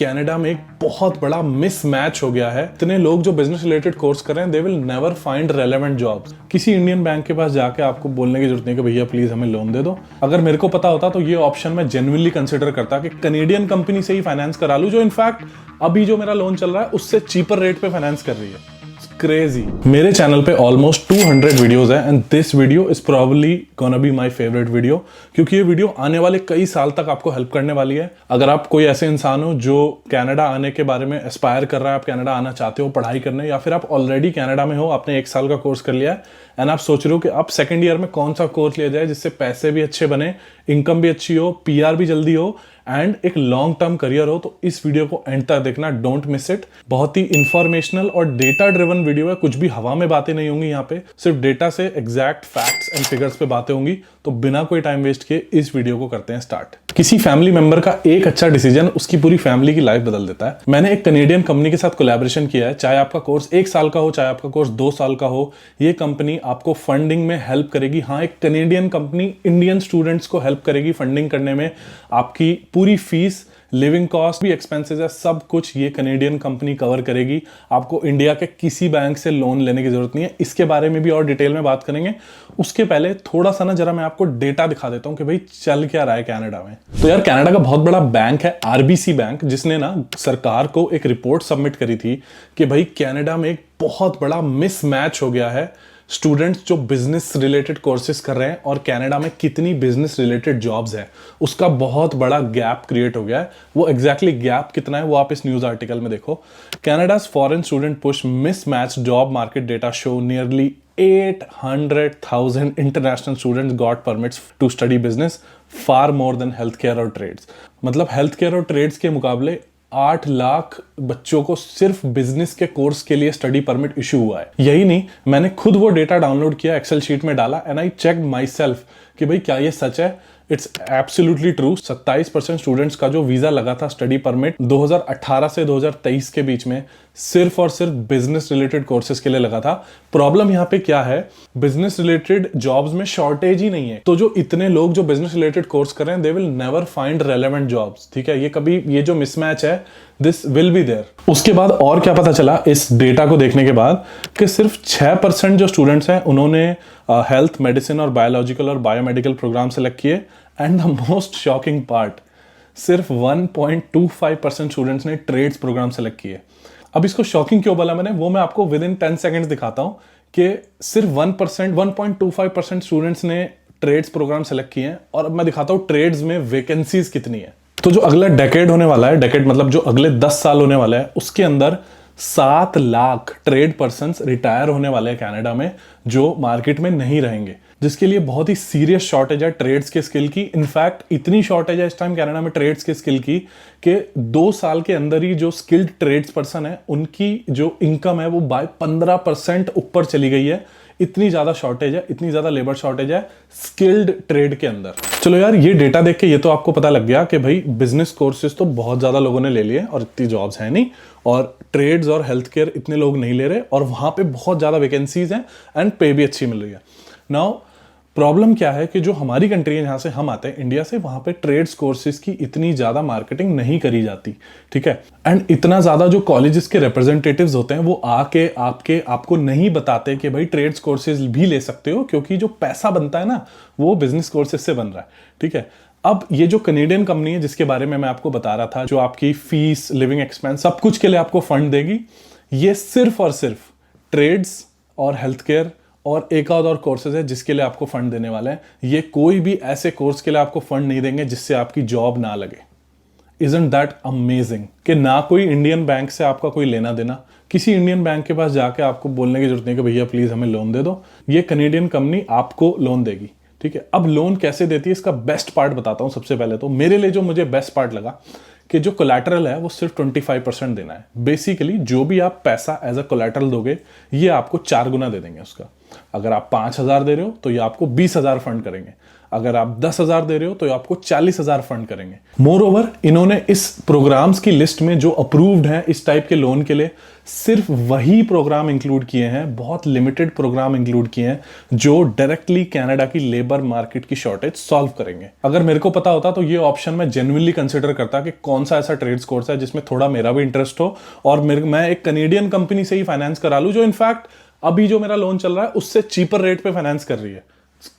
Canada में एक बहुत बड़ा मिसमैच हो गया है। इतने लोग जो बिजनेस रिलेटेड कोर्स कर रहे हैं, they will never find relevant jobs. किसी इंडियन बैंक के पास जाके आपको बोलने की जरूरत नहीं कि भैया प्लीज हमें लोन दे दो। अगर मेरे को पता होता तो ये ऑप्शन मैं जेन्युइनली कंसिडर करता कि कनेडियन कंपनी से ही फाइनेंस करा लूं, जो इनफैक्ट अभी जो मेरा लोन चल रहा है उससे चीपर रेट पे फाइनेंस कर रही है। क्रेजी। मेरे चैनल पे ऑलमोस्ट 200 वीडियोस हैं and this video is probably gonna be my favourite video, क्योंकि ये वीडियो आने वाले कई साल तक आपको हेल्प करने वाली है। अगर आप कोई ऐसे इंसान हो जो कनाडा आने के बारे में एस्पायर कर रहा है, आप कनाडा आना चाहते हो पढ़ाई करने, या फिर आप ऑलरेडी कनाडा में हो, आपने 1 साल का कोर्स कर लिया है एंड आप सोच रहे हो कि अब सेकंड ईयर में कौन सा कोर्स लिया जाए जिससे पैसे भी अच्छे बने, इनकम भी अच्छी हो, पीआर भी जल्दी हो एंड एक लॉन्ग टर्म करियर हो, तो इस वीडियो को एंड तक देखना, डोंट मिस इट। बहुत ही इंफॉर्मेशनल और डेटा ड्रिवन वीडियो है। कुछ भी हवा में बातें नहीं होंगी यहाँ पे, सिर्फ डेटा से एग्जैक्ट फैक्ट्स एंड फिगर्स पे बातें होंगी। तो बिना कोई टाइम वेस्ट किए इस वीडियो को करते हैं स्टार्ट। किसी फैमिली मेंबर का एक अच्छा डिसीजन उसकी पूरी फैमिली की लाइफ बदल देता है। मैंने एक कनेडियन कंपनी के साथ कोलैबोरेशन किया है। चाहे आपका कोर्स 1 साल का हो, चाहे आपका कोर्स 2 साल का हो, ये कंपनी आपको फंडिंग में हेल्प करेगी। हाँ, एक कनेडियन कंपनी इंडियन स्टूडेंट्स को हेल्प करेगी फंडिंग करने में। आपकी पूरी फीस, लिविंग कॉस्ट भी, एक्सपेंसेस है, सब कुछ ये कनेडियन कंपनी कवर करेगी। आपको इंडिया के किसी बैंक से लोन लेने की जरूरत नहीं है। इसके बारे में भी और डिटेल में बात करेंगे। उसके पहले थोड़ा सा ना जरा मैं आपको डेटा दिखा देता हूं कि भाई चल क्या रहा है कनाडा में। तो यार, कनाडा का बहुत बड़ा बैंक है आरबीसी बैंक, जिसने ना सरकार को एक रिपोर्ट सबमिट करी थी कि भाई कनाडा में एक बहुत बड़ा मिसमैच हो गया है। स्टूडेंट्स जो बिजनेस रिलेटेड कोर्सेज कर रहे हैं और कनाडा में कितनी बिजनेस रिलेटेड जॉब्स है, उसका बहुत बड़ा गैप क्रिएट हो गया है। वो एग्जैक्टली गैप कितना है वो आप इस न्यूज आर्टिकल में देखो। Canada's foreign student push mismatch job market data show nearly 800,000 international students got permits to study business, far more than health care और ट्रेड्स। मतलब हेल्थ केयर और ट्रेड्स के मुकाबले 8 लाख बच्चों को सिर्फ बिजनेस के कोर्स के लिए स्टडी परमिट इशू हुआ है। यही नहीं, मैंने खुद वो डेटा डाउनलोड किया, एक्सेल शीट में डाला and I checked my self कि भाई क्या ये सच है। It's absolutely true. 27% स्टूडेंट्स का जो वीजा लगा था स्टडी परमिट 2018 से 2023 के बीच में सिर्फ और सिर्फ बिजनेस रिलेटेड कोर्सेज के लिए लगा था। प्रॉब्लम यहाँ पे क्या है, बिजनेस रिलेटेड जॉब्स में शॉर्टेज ही नहीं है। तो जो इतने लोग जो बिजनेस रिलेटेड कोर्स कर रहे हैं, they will never find relevant jobs. ठीक है, ये कभी, ये जो मिसमैच है, दिस विल बी देयर। उसके बाद और क्या पता चला इस डेटा को देखने के बाद, कि सिर्फ 6% जो स्टूडेंट्स हैं उन्होंने हेल्थ, मेडिसिन और बायोलॉजिकल और बायोमेडिकल प्रोग्राम सेलेक्ट किए। And the most shocking part, सिर्फ 1.25% स्टूडेंट्स ने ट्रेड्स प्रोग्राम सेलेक्ट किए। अब इसको शॉकिंग क्यों बोला मैंने, वो मैं आपको विद इन 10 सेकेंड्स दिखाता हूं कि सिर्फ 1.25% स्टूडेंट्स ने ट्रेड्स प्रोग्राम सेलेक्ट किए हैं। और अब मैं दिखाता हूं ट्रेड्स में वैकेंसीज कितनी है। तो जो अगला डेकेड होने वाला है, डेकेड मतलब जो अगले 10 साल होने वाला है, उसके अंदर 7 लाख ट्रेड पर्सन्स रिटायर होने वाले हैं कनाडा में, जो मार्केट में नहीं रहेंगे, जिसके लिए बहुत ही सीरियस शॉर्टेज है ट्रेड्स के स्किल की। इनफैक्ट इतनी शॉर्टेज है इस टाइम कनाडा में ट्रेड्स के स्किल की कि 2 साल के अंदर ही जो स्किल्ड ट्रेड्स पर्सन है उनकी जो इनकम है वो बाय 15% ऊपर चली गई है। इतनी ज्यादा शॉर्टेज है, इतनी ज्यादा लेबर शॉर्टेज है स्किल्ड ट्रेड के अंदर। चलो यार, ये डेटा देख के ये तो आपको पता लग गया कि भाई बिजनेस कोर्सेज तो बहुत ज्यादा लोगों ने ले लिए और इतनी जॉब्स हैं नहीं, और ट्रेड्स और हेल्थ केयर इतने लोग नहीं ले रहे, और वहां पे बहुत ज्यादा वैकेंसीज हैं एंड पे भी अच्छी मिल रही है। नाउ प्रॉब्लम क्या है कि जो हमारी कंट्री है, जहां से हम आते हैं इंडिया से, वहां पे ट्रेड्स कोर्सेज की इतनी ज्यादा मार्केटिंग नहीं करी जाती। ठीक है, एंड इतना ज्यादा जो कॉलेजेस के रिप्रेजेंटेटिव्स होते हैं वो आके आपको नहीं बताते कि भाई ट्रेड्स कोर्सेज भी ले सकते हो, क्योंकि जो पैसा बनता है ना वो बिजनेस कोर्सेज से बन रहा है। ठीक है, अब ये जो कनेडियन कंपनी है जिसके बारे में मैं आपको बता रहा था, जो आपकी फीस, लिविंग एक्सपेंस, सब कुछ के लिए आपको फंड देगी, ये सिर्फ और सिर्फ ट्रेड्स और हेल्थ केयर और एक आध और कोर्सेज है जिसके लिए आपको फंड देने वाले हैं। ये कोई भी ऐसे कोर्स के लिए आपको फंड नहीं देंगे जिससे आपकी जॉब ना लगे। Isn't that amazing? कि ना कोई इंडियन बैंक से आपका कोई लेना देना, किसी इंडियन बैंक के पास जाके आपको बोलने की जरूरत नहीं कि भैया प्लीज हमें लोन दे दो। ये कनेडियन कंपनी आपको लोन देगी। ठीक है, अब लोन कैसे देती है इसका बेस्ट पार्ट बताता हूं। सबसे पहले तो मेरे लिए जो मुझे बेस्ट पार्ट लगा कि जो कोलैटरल है वो सिर्फ 25% देना है। बेसिकली जो भी आप पैसा एज अ कोलैटरल दोगे, ये आपको 4 गुना दे देंगे उसका। अगर आप 5,000 दे रहे हो तो ये आपको 20,000 फंड करेंगे। अगर आप 10,000 दे रहे हो तो आपको 40,000 फंड करेंगे। मोर ओवर इन्होंने इस प्रोग्राम्स की लिस्ट में जो अप्रूव्ड हैं इस टाइप के लोन के लिए सिर्फ वही प्रोग्राम इंक्लूड किए हैं, बहुत लिमिटेड प्रोग्राम इंक्लूड किए हैं जो डायरेक्टली कनाडा की लेबर मार्केट की शॉर्टेज सॉल्व करेंगे। अगर मेरे को पता होता तो ये ऑप्शन मैं जेन्युइनली कंसिडर करता कि कौन सा ऐसा ट्रेड्स कोर्स है जिसमें थोड़ा मेरा भी इंटरेस्ट हो और मैं एक कनेडियन कंपनी से ही फाइनेंस करा लूं जो इनफैक्ट अभी जो मेरा लोन चल रहा है उससे चीपर रेट पे फाइनेंस कर रही है।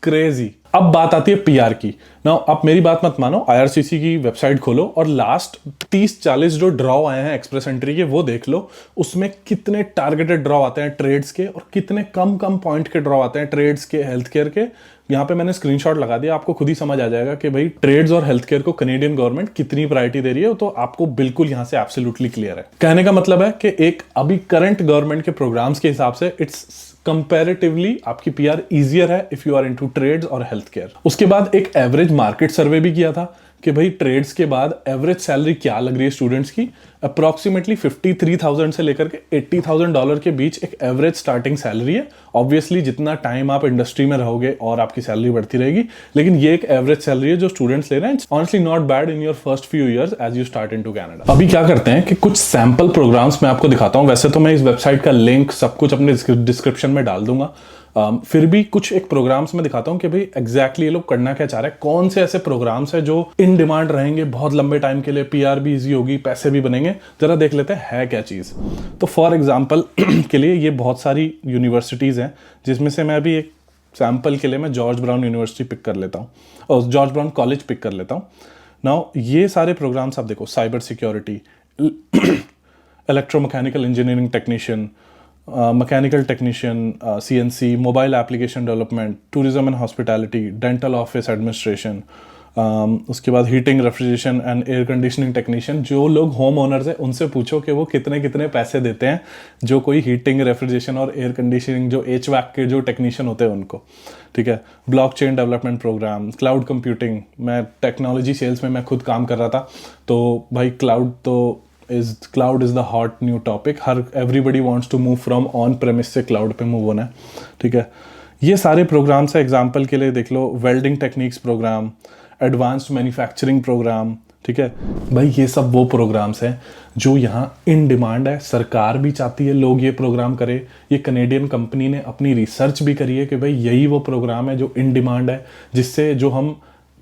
क्रेजी। अब बात आती है पीआर की। नाउ आप मेरी बात मत मानो, आईआरसीसी की वेबसाइट खोलो और लास्ट 30-40 जो ड्रॉ आए हैं एक्सप्रेस एंट्री के वो देख लो। उसमें कितने टारगेटेड ड्रॉ आते हैं ट्रेड्स के और कितने कम कम पॉइंट के ड्रॉ आते हैं ट्रेड्स के, हेल्थ केयर के। यहाँ पे मैंने स्क्रीनशॉट लगा दिया, आपको खुद ही समझ आ जाएगा कि भाई ट्रेड्स और हेल्थ केयर को कनेडियन गवर्नमेंट कितनी प्रायोरिटी दे रही है। तो आपको बिल्कुल यहाँ से एब्सोल्युटली क्लियर है। कहने का मतलब है कि एक अभी करंट गवर्नमेंट के प्रोग्राम्स के हिसाब से इट्स कंपैरेटिवली आपकी पीआर इजियर है if you are into trades और हेल्थ केयर। उसके बाद एक एवरेज मार्केट सर्वे भी किया था कि भाई ट्रेड्स के बाद एवरेज सैलरी क्या लग रही है स्टूडेंट्स की। अप्रॉक्सीमेटली 53,000 से लेकर के $80,000 के बीच एक एवरेज स्टार्टिंग सैलरी है। ऑब्वियसली जितना टाइम आप इंडस्ट्री में रहोगे और आपकी सैलरी बढ़ती रहेगी, लेकिन ये एक एवरेज सैलरी है जो स्टूडेंट्स ले रहे हैं। Honestly not bad in your first few years as you start into Canada. अभी क्या करते हैं कि कुछ सैंपल प्रोग्राम्स मैं आपको दिखाता हूं। वैसे तो मैं इस वेबसाइट का लिंक सब कुछ अपने डिस्क्रिप्शन में डाल दूंगा, फिर भी कुछ एक प्रोग्राम्स में दिखाता हूं कि भाई एग्जैक्टली ये लोग करना क्या चाह रहे हैं, कौन से ऐसे प्रोग्राम्स है जो इन डिमांड रहेंगे बहुत लंबे टाइम के लिए, पीआर भी इजी होगी, पैसे भी बनेंगे। जरा देख लेते हैं है क्या चीज। तो फॉर एग्जांपल के लिए ये बहुत सारी यूनिवर्सिटीज हैं जिसमें से मैं अभी एक सैंपल के लिए मैं जॉर्ज ब्राउन यूनिवर्सिटी पिक कर लेता हूँ और जॉर्ज ब्राउन कॉलेज पिक कर लेता हूँ। नाउ ये सारे प्रोग्राम्स आप देखो, cyber security, electromechanical engineering technician, mechanical technician, CNC, mobile application development, tourism and hospitality, dental office administration, उसके बाद heating refrigeration and air conditioning technician. जो लोग होम ओनर्स हैं उनसे पूछो कि वो कितने कितने पैसे देते हैं जो कोई हीटिंग रेफ्रिजरेशन और एयर कंडीशनिंग जो एचवैक के जो टेक्नीशियन होते हैं उनको। ठीक है, blockchain development program, cloud computing. मैं टेक्नोलॉजी सेल्स में मैं खुद काम कर रहा था, तो भाई cloud is the hot new topic. Everybody wants to move from on premise से क्लाउड पे मूव होना है। ठीक है, ये सारे प्रोग्राम्स है। एग्जांपल के लिए देख लो, welding techniques program, advanced manufacturing program. ठीक है भाई, ये सब वो प्रोग्राम्स हैं जो यहाँ इन डिमांड है। सरकार भी चाहती है लोग ये प्रोग्राम करे। ये कनेडियन कंपनी ने अपनी रिसर्च भी करी है कि भाई यही वो प्रोग्राम है जो इन डिमांड है, जिससे जो हम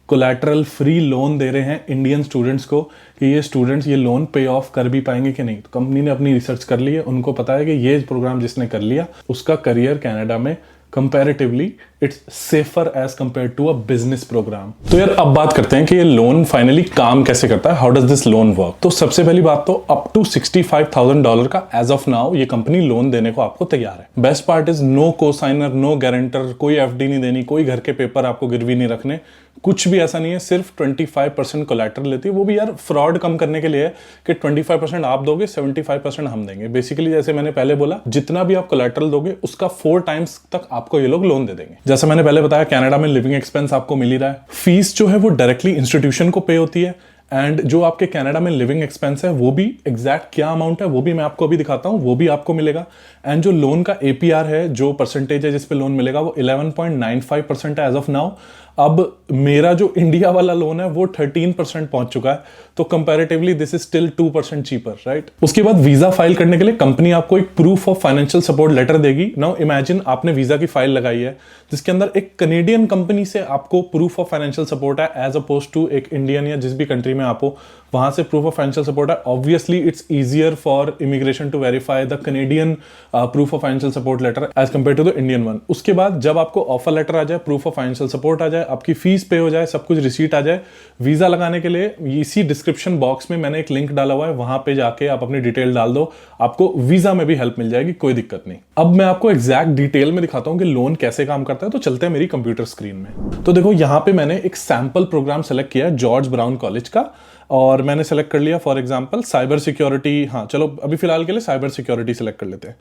कोलैटरल फ्री लोन दे रहे हैं इंडियन स्टूडेंट्स को कि ये स्टूडेंट्स ये लोन पे ऑफ कर भी पाएंगे कि नहीं। तो कंपनी ने अपनी रिसर्च कर ली है, उनको पता है कि ये प्रोग्राम जिसने कर लिया उसका करियर कनाडा में comparatively it's safer as compare to a business program. तो यार अब बात करते हैं कि ये लोन फाइनली काम कैसे करता है, how does this loan work. तो सबसे पहली बात तो अप टू $65,000 का एज ऑफ नाउ ये कंपनी लोन देने को आपको तैयार है। Best part is no cosigner, no guarantor, कोई एफडी नहीं देनी, कोई घर के पेपर आपको गिरवी नहीं रखने, कुछ भी ऐसा नहीं है। सिर्फ 25% कोलैटरल लेती है, वो भी यार फ्रॉड कम करने के लिए है कि 25% आप दोगे, 75% हम देंगे। बेसिकली जैसे मैंने पहले बोला, जितना भी आप कोलैटरल दोगे उसका 4 टाइम्स तक आपको ये लोग लोन दे देंगे। जैसे मैंने पहले बताया, कनाडा में लिविंग एक्सपेंस आपको मिल ही रहा है। फीस जो है वो डायरेक्टली इंस्टीट्यूशन को पे होती है, एंड जो आपके कनाडा में लिविंग एक्सपेंस है वो भी एग्जैक्ट क्या अमाउंट है वो भी मैं आपको अभी दिखाता हूं, वो भी आपको मिलेगा। एंड जो लोन का एपीआर है, जो परसेंटेज है जिस पे लोन मिलेगा, वो 11.95% है एज ऑफ नाउ। अब मेरा जो इंडिया वाला लोन है वो 13% पहुंच चुका है, तो comparatively this is still 2% cheaper, right. उसके बाद वीजा फाइल करने के लिए कंपनी आपको एक proof of financial support letter देगी। नाउ इमेजिन आपने वीजा की फाइल लगाई है जिसके अंदर एक कनेडियन कंपनी से आपको प्रूफ ऑफ फाइनेंशियल सपोर्ट है, एज अपोज टू एक इंडियन या जिस भी कंट्री में आप हो वहां से प्रूफ ऑफ फाइनेंशियल सपोर्ट है। Obviously it's easier for immigration to verify the Canadian proof of financial support letter as compare to the Indian one. उसके बाद जब आपको ऑफर लेटर आ जाए, प्रूफ ऑफ फाइनेंशियल सपोर्ट आ जाए, आपकी फीस पे हो जाए, सब कुछ रिसीट आ जाए, वीजा लगाने के लिए इसी डिस्क्रिप्शन बॉक्स में मैंने एक लिंक डाला हुआ है, वहां पे जाके आप अपनी डिटेल डाल दो, आपको वीजा में भी हेल्प मिल जाएगी, कोई दिक्कत नहीं। अब मैं आपको एग्जैक्ट डिटेल में दिखाता हूं कि लोन कैसे काम करता है। तो चलते हैं मेरी कंप्यूटर स्क्रीन में। तो देखो यहां पे मैंने एक सैंपल प्रोग्राम सेलेक्ट किया है जॉर्ज ब्राउन कॉलेज का, और मैंने सेलेक्ट कर लिया फॉर एग्जांपल साइबर सिक्योरिटी। हाँ चलो अभी फिलहाल के लिए साइबर सिक्योरिटी सेलेक्ट कर लेते हैं।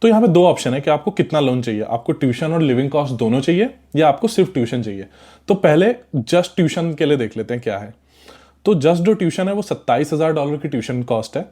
तो यहाँ पे 2 ऑप्शन है कि आपको कितना लोन चाहिए, आपको ट्यूशन और लिविंग कॉस्ट दोनों चाहिए या आपको सिर्फ ट्यूशन चाहिए। तो पहले जस्ट ट्यूशन के लिए देख लेते हैं क्या है। तो जस्ट जो ट्यूशन है वो $27,000 की ट्यूशन कॉस्ट है,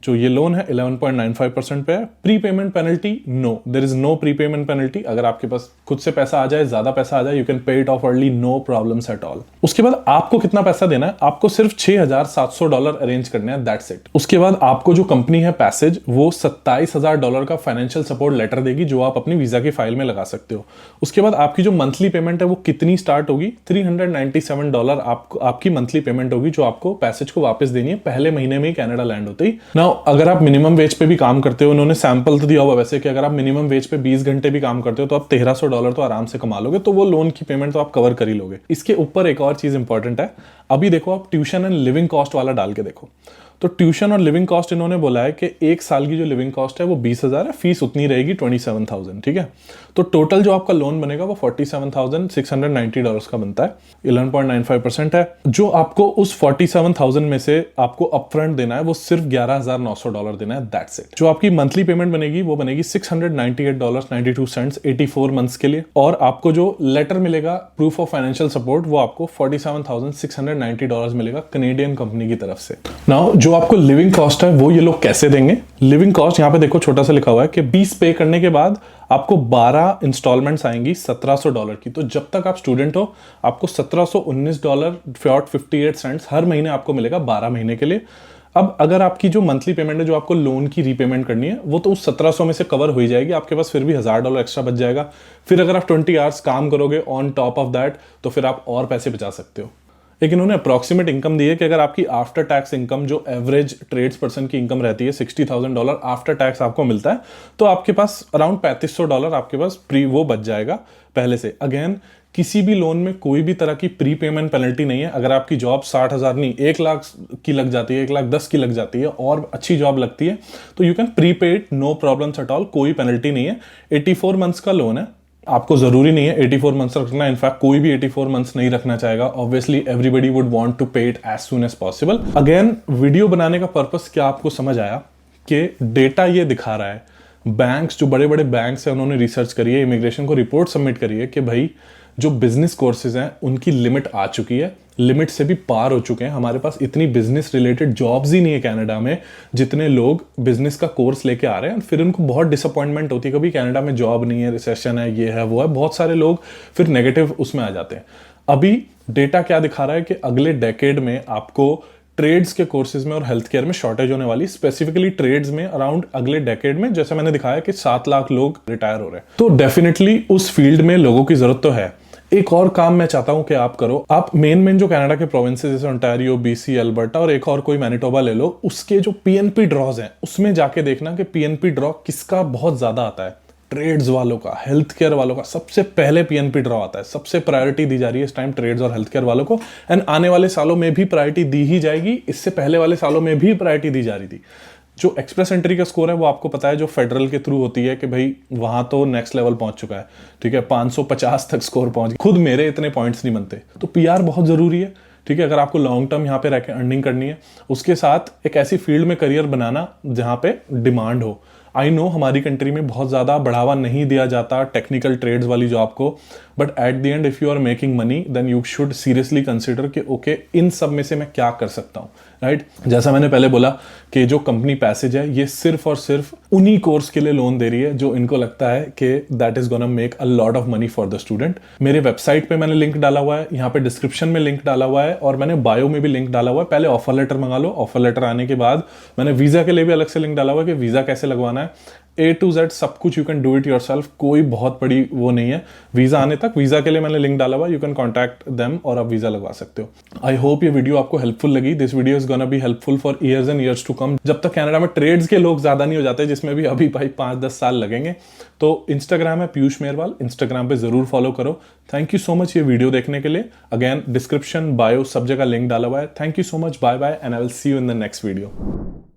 जो ये लोन है 11.95% पे है। Prepayment penalty no, there is no prepayment penalty. अगर आपके पास खुद से पैसा आ जाए, ज्यादा पैसा आ जाए, you can pay it off early, no problems at all. उसके बाद आपको कितना पैसा देना है, आपको सिर्फ $6,700 अरेंज करने हैं, दैट्स इट। उसके बाद आपको जो कंपनी है पैसेज, वो $27,000 का फाइनेंशियल सपोर्ट लेटर देगी, जो आप अपनी वीजा की फाइल में लगा सकते हो। उसके बाद आपकी जो मंथली पेमेंट है वो कितनी स्टार्ट होगी, $397 आपकी मंथली पेमेंट होगी, जो आपको पैसेज को वापस देनी है पहले महीने में ही कनाडा लैंड होते ही। नाउ अगर आप मिनिमम वेज पे भी काम करते हो, उन्होंने सैंपल तो दिया हुआ वैसे कि अगर आप मिनिमम वेज पे 20 घंटे भी काम करते हो तो आप $1,300 तो आराम से कमा लोगे, तो वो लोन की पेमेंट तो आप कवर कर ही लोगे। इसके ऊपर एक और चीज इंपॉर्टेंट है, अभी देखो आप ट्यूशन एंड लिविंग कॉस्ट वाला डाल के देखो, तो ट्यूशन और लिविंग कॉस्ट इन्होंने बोला है कि एक साल की जो लिविंग कॉस्ट है वो 20,000 है, फीस उतनी रहेगी 27,000, ठीक है। तो टोटल जो आपका लोन बनेगा वो $47,690 का बनता है, 11.95% है। जो आपको उस 47,000 में से आपको अपफ्रंट देना है वो सिर्फ $11,900 देना है, दैट्स इट। जो आपकी मंथली पेमेंट बनेगी वो बनेगी $698.92 84 मंथ्स के लिए, और आपको जो लेटर मिलेगा प्रूफ ऑफ फाइनेंशियल सपोर्ट वो आपको $47,690 मिलेगा कनेडियन कंपनी की तरफ से। नाउ जो आपको लिविंग कॉस्ट है वो ये लोग कैसे देंगे, लिविंग कॉस्ट यहाँ पे देखो छोटा सा लिखा हुआ है कि 20 पे करने के बाद आपको 12 इंस्टॉलमेंट्स आएंगी $1,700 की। तो जब तक आप स्टूडेंट हो आपको $1,719.58 हर महीने आपको मिलेगा 12 महीने के लिए। अब अगर आपकी जो मंथली पेमेंट है, जो आपको लोन की रीपेमेंट करनी है, वो तो उस 1700 में से कवर हो ही जाएगी, आपके पास फिर भी $1,000 एक्स्ट्रा बच जाएगा। फिर अगर आप 20 आवर्स काम करोगे ऑन टॉप ऑफ दैट, तो फिर आप और पैसे बचा सकते हो। लेकिन उन्होंने अप्रॉक्सीमेट इनकम दी है कि अगर आपकी आफ्टर टैक्स इनकम, जो एवरेज ट्रेड्स पर्सन की इनकम रहती है, $60,000 आफ्टर टैक्स आपको मिलता है, तो आपके पास अराउंड $3,500 आपके पास प्री वो बच जाएगा पहले से। अगेन किसी भी लोन में कोई भी तरह की प्री पेमेंट पेनल्टी नहीं है। अगर आपकी जॉब 60,000 नहीं 1 लाख की लग जाती है, 1,10,000 की लग जाती है और अच्छी जॉब लगती है, तो you can prepay it, no problems at all, कोई पेनल्टी नहीं है। 84 मंथ्स का लोन है, आपको जरूरी नहीं है 84 मंथ्स रखना, इनफैक्ट कोई भी 84 मंथ्स नहीं रखना चाहेगा। Obviously everybody would want to pay it as soon as possible. Again video बनाने का पर्पस क्या आपको समझ आया कि डेटा ये दिखा रहा है, बैंक्स, जो बड़े बड़े बैंक्स हैं उन्होंने रिसर्च करी है, इमिग्रेशन को रिपोर्ट सबमिट करी है कि भाई जो बिजनेस कोर्सेज हैं उनकी लिमिट आ चुकी है, लिमिट से भी पार हो चुके हैं। हमारे पास इतनी बिजनेस रिलेटेड जॉब्स ही नहीं है कनाडा में जितने लोग बिजनेस का कोर्स लेके आ रहे हैं। फिर उनको बहुत डिसअपॉइंटमेंट होती है, कभी कनाडा में जॉब नहीं है, रिसेशन है, ये है वो है, बहुत सारे लोग फिर नेगेटिव उसमें आ जाते हैं। अभी डेटा क्या दिखा रहा है कि अगले डेकेड में आपको ट्रेड्स के कोर्सेज में और हेल्थ केयर में शॉर्टेज होने वाली, स्पेसिफिकली ट्रेड्स में अराउंड अगले डेकेड में, जैसे मैंने दिखाया कि 7 लाख लोग रिटायर हो रहे हैं। तो डेफिनेटली उस फील्ड में लोगों की जरूरत तो है। एक और काम मैं चाहता हूं कि आप करो, आप मेन जो कनाडा के प्रोविंसेस जैसे ओंटारियो, बीसी, अल्बर्टा और एक और कोई मैनिटोबा ले लो, उसके जो पीएनपी ड्रॉज हैं उसमें जाके देखना कि पीएनपी ड्रॉ किसका बहुत ज्यादा आता है। ट्रेड्स वालों का, हेल्थ केयर वालों का सबसे पहले पीएनपी ड्रॉ आता है, सबसे प्रायोरिटी दी जा रही है इस टाइम ट्रेड्स और हेल्थ केयर वालों को, एंड आने वाले सालों में भी प्रायोरिटी दी ही जाएगी। इससे पहले वाले सालों में भी प्रायोरिटी दी जा रही थी। जो एक्सप्रेस एंट्री का स्कोर है वो आपको पता है, जो फेडरल के थ्रू होती है कि भाई वहां तो नेक्स्ट लेवल पहुंच चुका है, ठीक है, 550 तक स्कोर पहुंच, खुद मेरे इतने पॉइंट्स नहीं बनते। तो पीआर बहुत जरूरी है, ठीक है, अगर आपको लॉन्ग टर्म यहाँ पे रह के अर्निंग करनी है। उसके साथ एक ऐसी फील्ड में करियर बनाना जहां पे डिमांड हो। आई नो हमारी कंट्री में बहुत ज्यादा बढ़ावा नहीं दिया जाता टेक्निकल ट्रेड्स वाली जॉब को, but at the end if you are making money then you should seriously consider कि ओके इन सब में से मैं क्या कर सकता हूँ, राइट। जैसा मैंने पहले बोला कि जो कंपनी पैसेज है ये सिर्फ और सिर्फ उन्हीं कोर्स के लिए लोन दे रही है जो इनको लगता है कि that is gonna make a lot of money for the student. मेरे वेबसाइट पे मैंने लिंक डाला हुआ है, यहाँ पे डिस्क्रिप्शन में लिंक डाला हुआ है, और मैंने बायो में भी लिंक डाला हुआ है। पहले ऑफर लेटर मंगा लो, ऑफर लेटर आने के बाद मैंने वीजा के लिए भी अलग से लिंक डाला हुआ है कि वीजा कैसे लगवाना है। A to Z सब कुछ you can do it yourself, कोई बहुत बड़ी वो नहीं है वीजा आने तक। वीजा के लिए मैंने लिंक डाला हुआ, यू कैन कॉन्टैक्ट देम और आप वीजा लगवा सकते हो। आई होप ये वीडियो आपको हेल्पफुल लगी। This video is gonna be helpful for years and years to come, जब तक कनाडा में ट्रेड्स के लोग ज्यादा नहीं हो जाते, जिसमें भी अभी भाई 5-10 साल लगेंगे। तो इंस्टाग्राम है पीयूष मेहरवाल, इंस्टाग्राम पे जरूर फॉलो करो। थैंक यू सो मच ये वीडियो देखने के लिए। अगेन डिस्क्रिप्शन, बायो सब जगह लिंक डाला हुआ है। Thank you so much, bye bye, and I will see you in the next video.